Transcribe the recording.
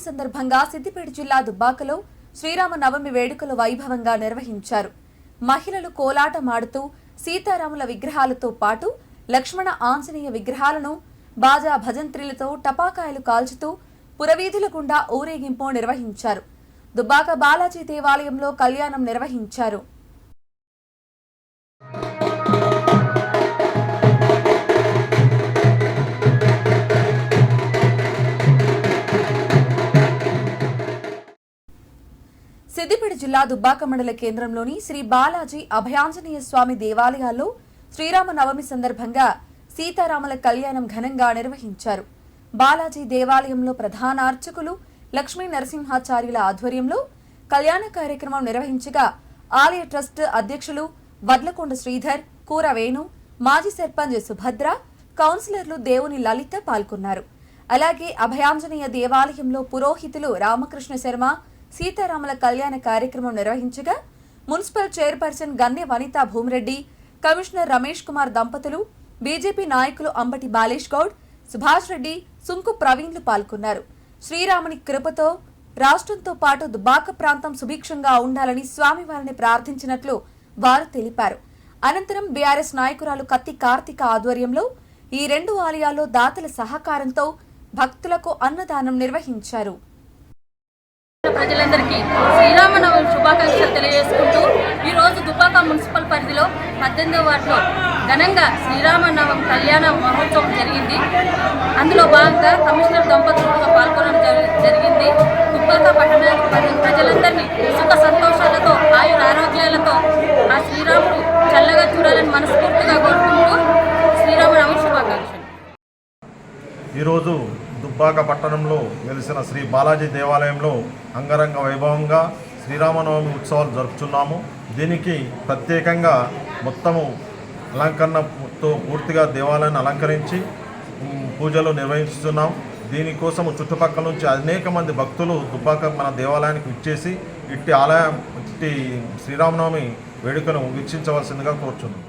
సందర్భంగా సిద్దిపేట జిల్లా దుబ్బాకలో శ్రీరామ నవమి వేడుకలు వైభవంగా నిర్వహించారు. మహిళలు కోలాటమాడుతూ సీతారాముల విగ్రహాలతో పాటు లక్ష్మణ ఆంజనేయ విగ్రహాలను బాజా భజంత్రీలతో టపాకాయలు కాల్చుతూ పురవీధుల గుండా ఊరేగింపు నిర్వహించారు. దుబ్బాక బాలాజీ దేవాలయంలో కళ్యాణం నిర్వహించారు. సిద్దిపేట జిల్లా దుబ్బాక మండల కేంద్రంలోని శ్రీ బాలాజీ అభయాంజనేయ స్వామి దేవాలయాల్లో శ్రీరామ నవమి సందర్భంగా సీతారాముల కళ్యాణం ఘనంగా నిర్వహించారు. బాలాజీ దేవాలయంలో ప్రధాన అర్చకులు లక్ష్మీ నరసింహాచార్యుల ఆధ్వర్యంలో కళ్యాణ కార్యక్రమం నిర్వహించగా ఆలయ ట్రస్ట్ అధ్యక్షులు వడ్లకొండ శ్రీధర్, కూర వేణు, మాజీ సర్పంచ్ సుభద్ర, కౌన్సిలర్లు దేవుని లలిత పాల్గొన్నారు. అలాగే అభయాంజనేయ దేవాలయంలో పురోహితులు రామకృష్ణ శర్మ సీతారాముల కళ్యాణ కార్యక్రమం నిర్వహించగా municipal chairperson Ganne Vanitha Bhumireddy, commissioner Ramesh Kumar దంపతులు, బీజేపీ నాయకులు అంబటి బాలేష్ గౌడ్, సుభాష్ రెడ్డి, సుంకు ప్రవీణ్లు పాల్గొన్నారు. శ్రీరాముని కృపతో రాష్ట్రంతో పాటు దుబ్బాక ప్రాంతం సుభిక్షంగా ఉండాలని స్వామివారిని ప్రార్థించినట్లు వారు తెలిపారు. అనంతరం బీఆర్ఎస్ నాయకురాలు కత్తి కార్తిక ఆధ్వర్యంలో ఈ రెండు ఆలయాల్లో దాతల సహకారంతో భక్తులకు అన్నదానం నిర్వహించారు. ప్రజలందరికీ శ్రీరామనవమి శుభాకాంక్షలు తెలియజేసుకుంటూ ఈరోజు దుబ్బాక మున్సిపల్ పరిధిలో 18వ వార్డులో ఘనంగా శ్రీరామనవమి కళ్యాణ మహోత్సవం జరిగింది. అందులో భాగంగా కమిషనర్ దంపతులతో పాల్గొనడం జరిగింది. దుబ్బాక పట్టణ ప్రజలందరినీ సుఖ సంతోషాలతో ఆయుర ఆరోగ్యాలతో ఆ శ్రీరాముడు చల్లగా చూడాలని మనస్ఫూర్తిగా కోరుకుంటూ శ్రీరామనవమి శుభాకాంక్షలు. ఈరోజు దుబ్బాక పట్టణంలో వెలిసిన శ్రీ బాలాజీ దేవాలయంలో అంగరంగ వైభవంగా శ్రీరామనవమి ఉత్సవాలు జరుపుతున్నాము. దీనికి ప్రత్యేకంగా మొత్తము అలంకరణతో పూర్తిగా దేవాలయాన్ని అలంకరించి పూజలు నిర్వహిస్తున్నాం. దీనికోసము చుట్టుపక్కల నుంచి అనేక మంది భక్తులు దుబ్బాక మన దేవాలయానికి విచ్చేసి ఇట్టి శ్రీరామనవమి వేడుకను వీక్షించవలసిందిగా కోరుచున్నాం.